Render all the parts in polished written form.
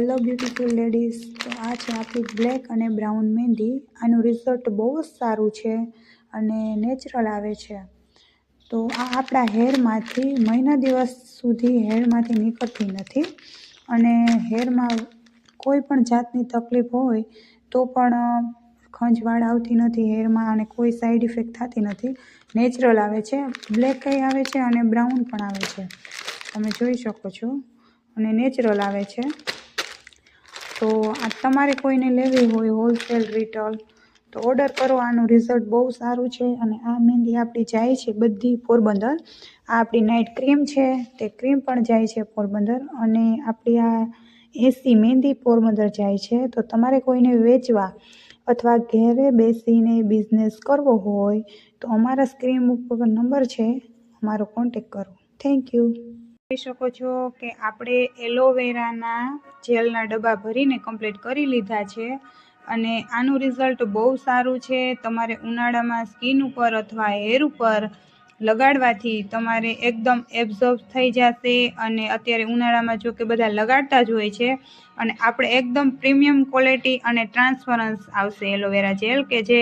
Hello beautiful ladies, તો આ છે આપણી બ્લેક અને બ્રાઉન મહેંદી। આનું રિઝલ્ટ બહુ જ સારું છે અને નેચરલ આવે છે। તો આ આપણા હેરમાંથી મહિના દિવસ સુધી હેરમાંથી નીકળતી નથી અને હેરમાં કોઈ પણ જાતની તકલીફ હોય તો પણ ખંજવાળ આવતી નથી હેરમાં અને કોઈ સાઈડ ઇફેક્ટ થતી નથી। નેચરલ આવે છે, બ્લેક કઈ આવે છે અને બ્રાઉન પણ આવે છે, તમે જોઈ શકો છો, અને નેચરલ આવે છે। તો આ તમારે કોઈને લેવી હોય હોલસેલ રિટેલ તો ઓર્ડર કરો। આનું રિઝલ્ટ બહુ સારું છે અને આ મહેંદી આપણી જાય છે બધી પોરબંદર। આ આપણી નાઇટ ક્રીમ છે તે ક્રીમ પણ જાય છે પોરબંદર અને આપણી આ એસી મહેંદી પોરબંદર જાય છે। તો તમારે કોઈને વેચવા અથવા ઘરે બેસીને બિઝનેસ કરવો હોય તો અમારા સ્ક્રીન ઉપર નંબર છે, અમારો કોન્ટેક કરો। Thank you. જોઈ શકો છો કે આપણે એલોવેરાના જેલના ડબ્બા ભરીને કમ્પ્લીટ કરી લીધા છે અને આનું રિઝલ્ટ બહુ સારું છે। તમારે ઉનાળામાં સ્કિન ઉપર અથવા હેર ઉપર લગાડવાથી તમારે એકદમ એબ્ઝોર્બ થઈ જશે અને અત્યારે ઉનાળામાં જો કે બધા લગાડતા જ હોય છે અને આપણે એકદમ પ્રીમિયમ ક્વોલિટી અને ટ્રાન્સપરન્સ આવશે એલોવેરા જેલ કે જે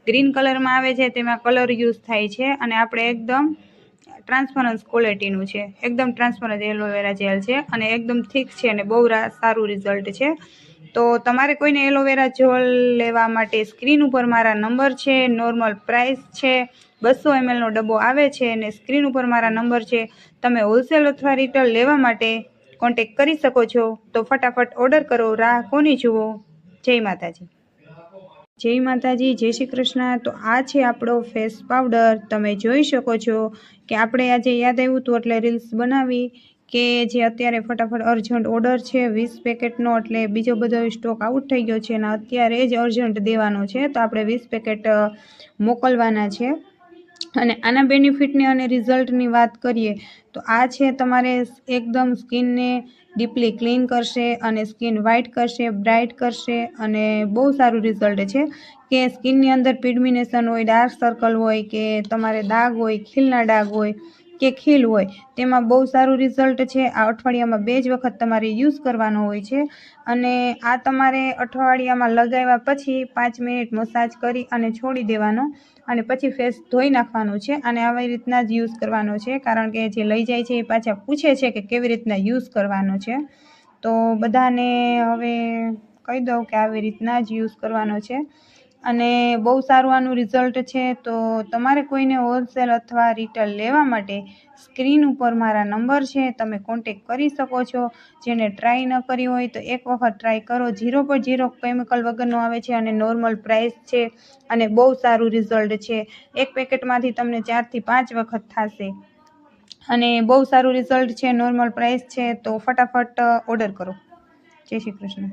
ગ્રીન કલરમાં આવે છે, તેમાં કલર યુઝ થાય છે અને આપણે એકદમ ટ્રાન્સપરન્સ ક્વોલિટીનું છે, એકદમ ટ્રાન્સપરન્ટ એલોવેરા જેલ છે અને એકદમ થીક છે અને બહુ સારું રિઝલ્ટ છે। તો તમારે કોઈને એલોવેરા જેલ લેવા માટે સ્ક્રીન ઉપર મારા નંબર છે, નોર્મલ પ્રાઇસ છે 200 ml નો ડબ્બો આવે છે અને સ્ક્રીન ઉપર મારા નંબર છે। તમે હોલસેલ અથવા રિટેલ લેવા માટે કોન્ટેક કરી શકો છો। તો ફટાફટ ઓર્ડર કરો, રાહ કોની જુઓ। જય માતાજી। જય માતાજી, જય શ્રી કૃષ્ણ। તો આ છે આપણો ફેસ પાવડર। તમે જોઈ શકો છો કે આપણે આજે યાદ આવ્યું હતું એટલે રીલ્સ બનાવી કે જે અત્યારે ફટાફટ અર્જન્ટ ઓર્ડર છે 20 પેકેટનો, એટલે બીજો બધો સ્ટોક આઉટ થઈ ગયો છે અને અત્યારે જ અર્જન્ટ દેવાનો છે, તો આપણે 20 પેકેટ મોકલવાના છે। અને આના બેનિફિટની અને રિઝલ્ટની વાત કરીએ તો આ છે તમારે એકદમ સ્કિનને ડીપલી ક્લીન કરશે અને સ્કિન વ્હાઇટ કરશે, બ્રાઇટ કરશે અને બહુ સારું રિઝલ્ટ છે કે સ્કિનની અંદર પિગમેન્ટેશન હોય, ડાર્ક સર્કલ હોય કે તમારે દાગ હોય, ખીલના ડાઘ હોય કે ખીલ હોય, તેમાં બહુ સારું રિઝલ્ટ છે। આ અઠવાડિયામાં 2 જ વખત તમારે યુઝ કરવાનો હોય છે અને આ તમારે અઠવાડિયામાં લગાવ્યા પછી 5 મિનિટ મસાજ કરી અને છોડી દેવાનો અને પછી ફેસ ધોઈ નાખવાનું છે અને આવી રીતના જ યુઝ કરવાનો છે, કારણ કે જે લઈ જાય છે એ પાછા પૂછે છે કે કેવી રીતના યુઝ કરવાનો છે। તો બધાને હવે કહી દઉં કે આવી રીતના જ યુઝ કરવાનો છે અને બહુ સારું આનું રિઝલ્ટ છે। તો તમારે કોઈને હોલસેલ અથવા રિટેલ લેવા માટે સ્ક્રીન ઉપર મારા નંબર છે, તમે કોન્ટેક કરી શકો છો। જેને ટ્રાય ન કરી હોય તો એક વખત ટ્રાય કરો। 0.0 કેમિકલ વગરનું આવે છે અને નોર્મલ પ્રાઇસ છે અને બહુ સારું રિઝલ્ટ છે। એક પેકેટમાંથી તમને 4 થી 5 વખત થશે અને બહુ સારું રિઝલ્ટ છે, નોર્મલ પ્રાઇસ છે। તો ફટાફટ ઓર્ડર કરો। જય શ્રી કૃષ્ણ।